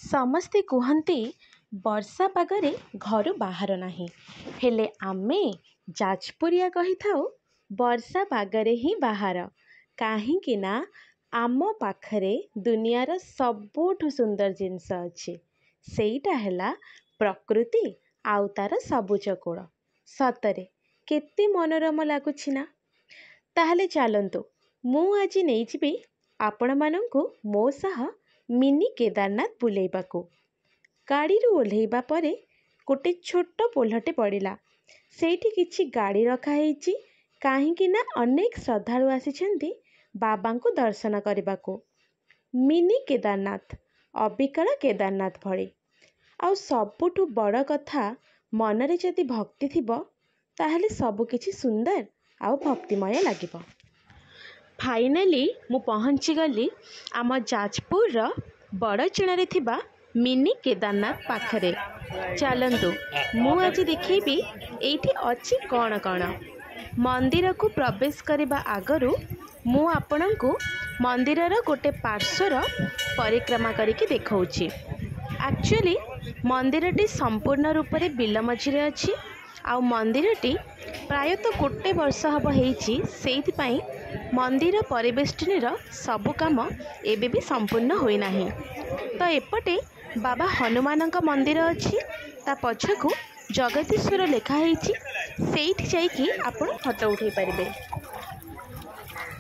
ସମସ୍ତେ କୁହନ୍ତି ବର୍ଷା ପାଗରେ ଘରୁ ବାହାର ନାହିଁ, ହେଲେ ଆମେ ଯାଜପୁରିଆ କହିଥାଉ ବର୍ଷା ପାଗରେ ହିଁ ବାହାର। କାହିଁକି ନା ଆମ ପାଖରେ ଦୁନିଆର ସବୁଠୁ ସୁନ୍ଦର ଜିନିଷ ଅଛି। ସେଇଟା ହେଲା ପ୍ରକୃତି ଆଉ ତାର ସବୁଜ କୋଣ। ସତରେ କେତେ ମନୋରମ ଲାଗୁଛି ନା? ତାହେଲେ ଚାଲନ୍ତୁ, ମୁଁ ଆଜି ନେଇଯିବି ଆପଣମାନଙ୍କୁ ମୋ ସହ ମିନି କେଦାରନାଥ ବୁଲେଇବାକୁ। ଗାଡ଼ିରୁ ଓହ୍ଲେଇବା ପରେ ଗୋଟେ ଛୋଟ ପୋଲଟେ ପଡ଼ିଲା। ସେଇଠି କିଛି ଗାଡ଼ି ରଖାହେଇଛି, କାହିଁକି ନା ଅନେକ ଶ୍ରଦ୍ଧାଳୁ ଆସିଛନ୍ତି ବାବାଙ୍କୁ ଦର୍ଶନ କରିବାକୁ। ମିନି କେଦାରନାଥ, ଅବିକଳ କେଦାରନାଥ ଭଳି। ଆଉ ସବୁଠୁ ବଡ଼ କଥା, ମନରେ ଯଦି ଭକ୍ତି ଥିବ ତାହେଲେ ସବୁକିଛି ସୁନ୍ଦର ଆଉ ଭକ୍ତିମୟ ଲାଗିବ। ଫାଇନାଲି ମୁଁ ପହଞ୍ଚିଗଲି ଆମ ଯାଜପୁରର ବଡ଼ଚଣାରେ ଥିବା ମିନି କେଦାରନାଥ ପାଖରେ। ଚାଲନ୍ତୁ, ମୁଁ ଆଜି ଦେଖେଇବି ଏଇଠି ଅଛି କ'ଣ କ'ଣ। ମନ୍ଦିରକୁ ପ୍ରବେଶ କରିବା ଆଗରୁ ମୁଁ ଆପଣଙ୍କୁ ମନ୍ଦିରର ଗୋଟେ ପାର୍ଶ୍ୱର ପରିକ୍ରମା କରିକି ଦେଖାଉଛି। ଆକ୍ଚୁଆଲି ମନ୍ଦିରଟି ସମ୍ପୂର୍ଣ୍ଣ ରୂପରେ ବିଲ ମଝିରେ ଅଛି। ଆଉ ମନ୍ଦିରଟି ପ୍ରାୟତଃ 1 ବର୍ଷ ହେବ ହେଇଛି, ସେଇଥିପାଇଁ ମନ୍ଦିର ପରିବେଷ୍ଟନୀର ସବୁ କାମ ଏବେ ବି ସମ୍ପୂର୍ଣ୍ଣ ହୋଇନାହିଁ। ତ ଏପଟେ ବାବା ହନୁମାନଙ୍କ ମନ୍ଦିର ଅଛି, ତା ପଛକୁ ଜଗଦୀଶ୍ୱର ଲେଖା ହେଇଛି। ସେଇଠି ଯାଇକି ଆପଣ ଫଟୋ ଉଠାଇ ପାରିବେ।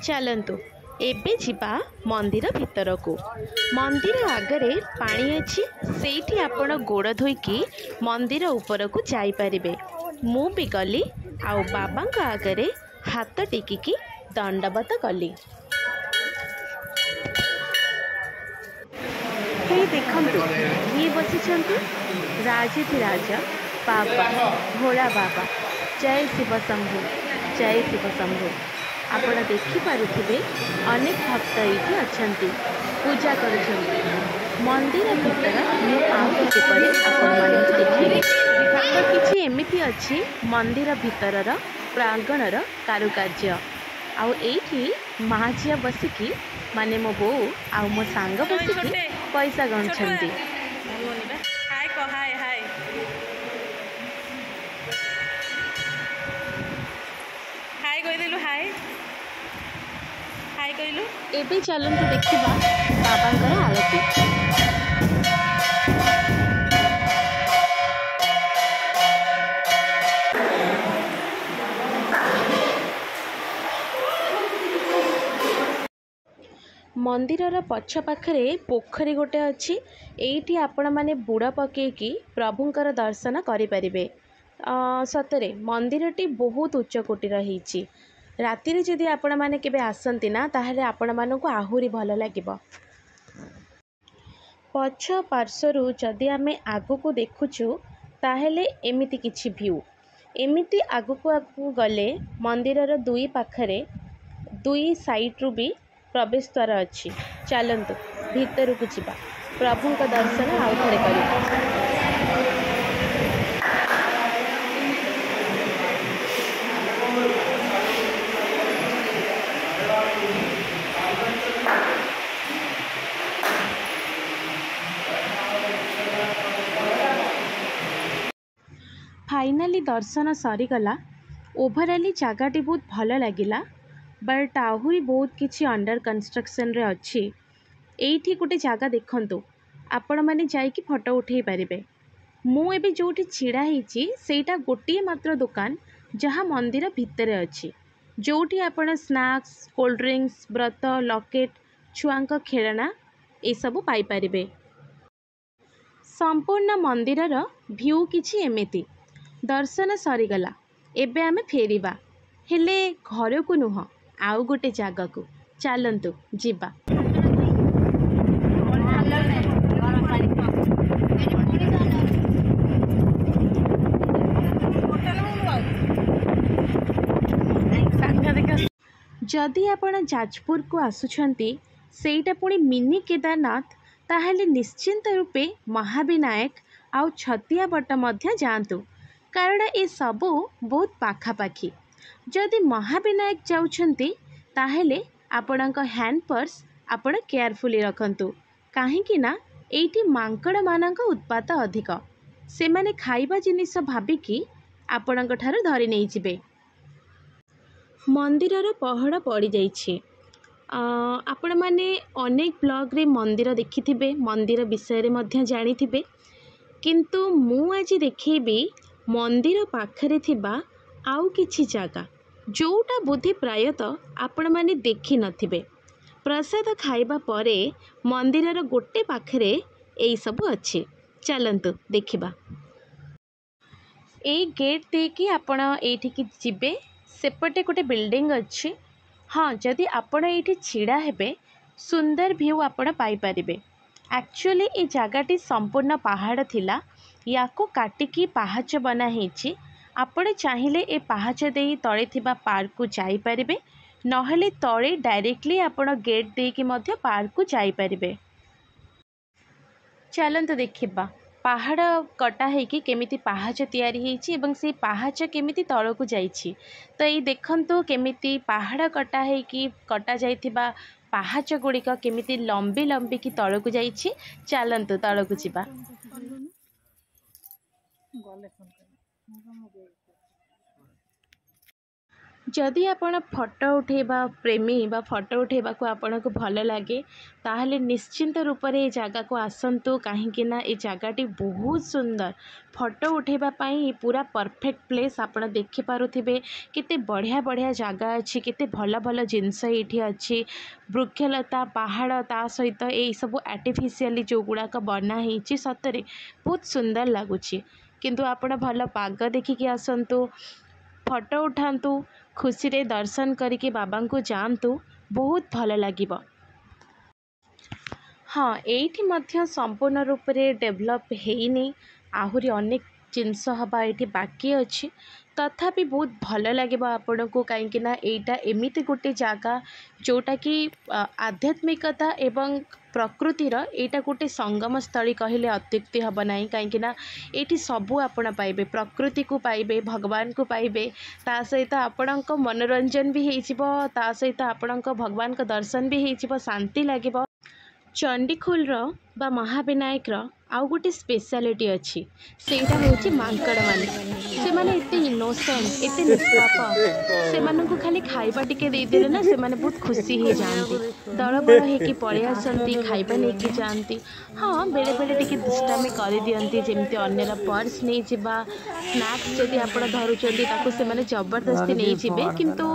ଚାଲନ୍ତୁ ଏବେ ଯିବା ମନ୍ଦିର ଭିତରକୁ। ମନ୍ଦିର ଆଗରେ ପାଣି ଅଛି, ସେଇଠି ଆପଣ ଗୋଡ଼ ଧୋଇକି ମନ୍ଦିର ଉପରକୁ ଯାଇପାରିବେ। ମୁଁ ବି ଗଲି ଆଉ ବାବାଙ୍କ ଆଗରେ ହାତ ଟେକିକି ଦଣ୍ଡବତ କଲି। ହେଇ ଦେଖନ୍ତୁ, ଇଏ ବସିଛନ୍ତି ରାଜାଧିରାଜ ବାବା ଭୋଳା ବାବା। ଜୟ ଶିବ ଶମ୍ଭୁ, ଜୟ ଶିବ ଶମ୍ଭୁ। ଆପଣ ଦେଖିପାରୁଥିବେ ଅନେକ ଭକ୍ତ ଏଇଠି ଅଛନ୍ତି, ପୂଜା କରୁଛନ୍ତି। ମନ୍ଦିର ଭିତର ମୁଁ ଆଉ ଟିକେ ପରେ ଆପଣମାନଙ୍କୁ ଦେଖେଇବି। ତ କିଛି ଏମିତି ଅଛି ମନ୍ଦିର ଭିତରର ପ୍ରାଙ୍ଗଣର କାରୁକାର୍ଯ୍ୟ। ଆଉ ଏଇଠି ମା ଝିଅ ବସିକି, ମାନେ ମୋ ବୋଉ ଆଉ ମୋ ସାଙ୍ଗ ବସିକି ପଇସା ଗଣୁଛନ୍ତି। ଏବେ ଚାଲନ୍ତୁ ଦେଖିବା ବାବାଙ୍କର ଆଳତି। ମନ୍ଦିରର ପଛ ପାଖରେ ପୋଖରୀ ଗୋଟେ ଅଛି। ଏଇଠି ଆପଣମାନେ ବୁଡ଼ ପକେଇକି ପ୍ରଭୁଙ୍କର ଦର୍ଶନ କରିପାରିବେ। ସତରେ ମନ୍ଦିରଟି ବହୁତ ଉଚ୍ଚ କୋଟିର ହେଇଛି। ରାତିରେ ଯଦି ଆପଣମାନେ କେବେ ଆସନ୍ତି ନା, ତାହେଲେ ଆପଣମାନଙ୍କୁ ଆହୁରି ଭଲ ଲାଗିବ। ପଛ ପାର୍ଶ୍ୱରୁ ଯଦି ଆମେ ଆଗକୁ ଦେଖୁଛୁ ତାହେଲେ ଏମିତି କିଛି ଭ୍ୟୁ। ଏମିତି ଆଗକୁ ଆଗକୁ ଗଲେ ମନ୍ଦିରର ଦୁଇ ପାଖରେ ଦୁଇ ସାଇଡ଼୍ରୁ ବି ପ୍ରବେଶ ଦ୍ୱାର ଅଛି। ଚାଲନ୍ତୁ ଭିତରକୁ ଯିବା, ପ୍ରଭୁଙ୍କ ଦର୍ଶନ ଆଉ ଥରେ କରିବା। ଫାଇନାଲି ଦର୍ଶନ ସରିଗଲା। ଓଭରାଲି ଜାଗାଟି ବହୁତ ଭଲ ଲାଗିଲା, ବଟ୍ ଆହୁରି ବହୁତ କିଛି ଅଣ୍ଡର କନଷ୍ଟ୍ରକ୍ସନରେ ଅଛି। ଏଇଠି ଗୋଟେ ଜାଗା ଦେଖନ୍ତୁ, ଆପଣମାନେ ଯାଇକି ଫଟୋ ଉଠାଇ ପାରିବେ। ମୁଁ ଏବେ ଯେଉଁଠି ଛିଡ଼ା ହେଇଛି ସେଇଟା ଗୋଟିଏ ମାତ୍ର ଦୋକାନ ଯାହା ମନ୍ଦିର ଭିତରେ ଅଛି, ଯେଉଁଠି ଆପଣ ସ୍ନାକ୍ସ, କୋଲ୍ଡ ଡ୍ରିଙ୍କସ୍, ବ୍ରତ, ଲକେଟ୍, ଛୁଆଙ୍କ ଖେଳନା ଏସବୁ ପାଇପାରିବେ। ସମ୍ପୂର୍ଣ୍ଣ ମନ୍ଦିରର ଭ୍ୟୁ କିଛି ଏମିତି। ଦର୍ଶନ ସରିଗଲା, ଏବେ ଆମେ ଫେରିବା, ହେଲେ ଘରକୁ ନୁହଁ, ଆଉ ଗୋଟେ ଜାଗାକୁ। ଚାଲନ୍ତୁ ଯିବା। ଯଦି ଆପଣ ଯାଜପୁରକୁ ଆସୁଛନ୍ତି, ସେଇଟା ପୁଣି ମିନି କେଦାରନାଥ, ତାହେଲେ ନିଶ୍ଚିନ୍ତ ରୂପେ ମହାବିନାୟକ ଆଉ ଛତିଆ ବଟ ମଧ୍ୟ ଯାଆନ୍ତୁ, କାରଣ ଏସବୁ ବହୁତ ପାଖାପାଖି। ଯଦି ମହାବିନାୟକ ଯାଉଛନ୍ତି ତାହେଲେ ଆପଣଙ୍କ ହ୍ୟାଣ୍ଡ ପର୍ସ ଆପଣ କେୟାରଫୁଲି ରଖନ୍ତୁ, କାହିଁକି ନା एइटी माଙ୍କड़ मानक उत्पात अधिक से माने खाइबा जिनिस भाबिकी आपणक ठाରୁ धरि नहीं जिबे। मंदिरर पहड़ पड़ जाइछे। आपण माने अनेक ब्लॉग रे मंदिर देखिथिबे, मंदिर विषय रे मध्य जानिथिबे, किंतु मु आज देखैबी मंदिर पाखरे थिबा आउ किछि जागा जोटा बोधे प्रायतः आपण माने देखि नथिबे। प्रसाद खाइबा परे मंदिरर गोटे पाखरे एई सब अच्छे। चलंतु देखिबा। ए गेट देकी आपण एठिकी जिबे, सेपटे गोटे बिल्डिंग अच्छी। हाँ, जदि आपण एठी छिड़ा हेबे सुंदर व्यू आपण पाई परिबे। एक्चुअली ए जगाटी संपूर्ण पहाड़ थिला, याको काटिकी पहाच बना हेची। आपण चाहिले ए पहाच देई तळे थिबा पार्क को जाई परिबे, नहले तळे डायरेक्टली आपण गेट देकी मध्य पार्क को जाई परिबे। चलंतु देखिबा पहाड़ कटा हेकी केमिति पहाच तैयारी हेची एवं से पहाच केमिति तळकु जाइछि। तो ये देखंतु केमिति पहाड़ कटा हेकी कटा जाइथिबा पहाच गुड़िक केमिति लंबी लंबी की तळकु जाइछि। चलंतु तळकु जिबा। जदि आपण फोटो उठेबा प्रेमी बा फोटो उठेबा को आपण को भल लगे ताहले निश्चिंत रूप से जगह को आसंतु, कहीं ना ये जगहटी बहुत सुंदर फोटो उठेबा पाई पूरा परफेक्ट प्लेस। आपण देखि पारुथिबे केते बढ़िया बढ़िया जगह अच्छी, केते भल भल जिनस ये अच्छी, वृक्षलता पहाड़ ता सहित यही सब आर्टिफिशियली जो गुड़ाक बना होती सतरे बहुत सुंदर लगुच। किंतु आपण भल पाग देखिकी आसंतु, फोटो उठातु, खुशी रे दर्शन करके बाबा को जातु, बहुत भल लगिबो। हाँ, एठी मध्य संपूर्ण रूप से डेवलप हेनी, आहुरी अनेक जिनस हवा ये बाकी अच्छी, तथापि बहुत भल लगे आपण को, कहीं एटा एमिति गोटे जगह जोटा कि आध्यात्मिकता एवं प्रकृतिर एटा गोटे संगम स्थली कहले अत्युक्ति हम ना। कहीं ये सबू आपण पाइबे, प्रकृति को पाइबे, भगवान को पाइबे, ता सहित आपण मनोरंजन भी हो, ता सहित आपण भगवान का दर्शन भी हो, शांति लगे। चंडीखोलर बा महाविनायक आउ गोटे स्पेशलिटी अच्छी, सेटा होची मांकड़ माने। से माने एते इनोसेंट, एते निष्पाप, से माने को खाली खाइबा टिके दे देले ना से माने बहुत खुशी हो जाती, दल बड़ हेकी पळे आसंती, खाइबा लेके जाती। हाँ, बेले बेले टिके दुष्टामी कर दियंती, जेमती अन्यर पर्स नहीं जिबा, स्नैक्स जदि आपण धरुचंती ताको से माने जबरदस्ती नहीं जिबे, किंतु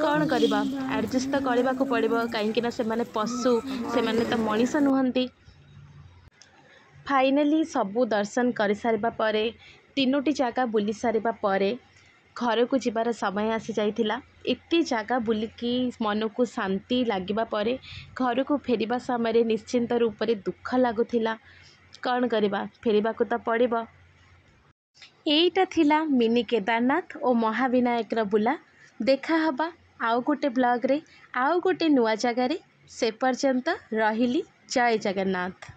कौन करबा एडजस्ट तो करबा को पड़िबो, काहेकि ना से माने पशु, से माने तो मनीष नुहंती। फाइनाली सबू दर्शन कर सारिबा परे, तीनोटी जगह बुली सारिबा परे घर को जीवार समय आसी जाइथिला। एते जगह बुलिकी मन को शांति लागिबा परे घर को फेरिबा समय निश्चिंत रूप से दुख लगुथिला। कौन करबा, फेरिबा को तो पड़िबो। एइटा थिला मिनी केदारनाथ और महाविनायक बुला। देखा हबा आउ गोटे ब्लॉग रे, आउ गोटे नुआ जगार। से पर्यंत रहिली। जय जगन्नाथ।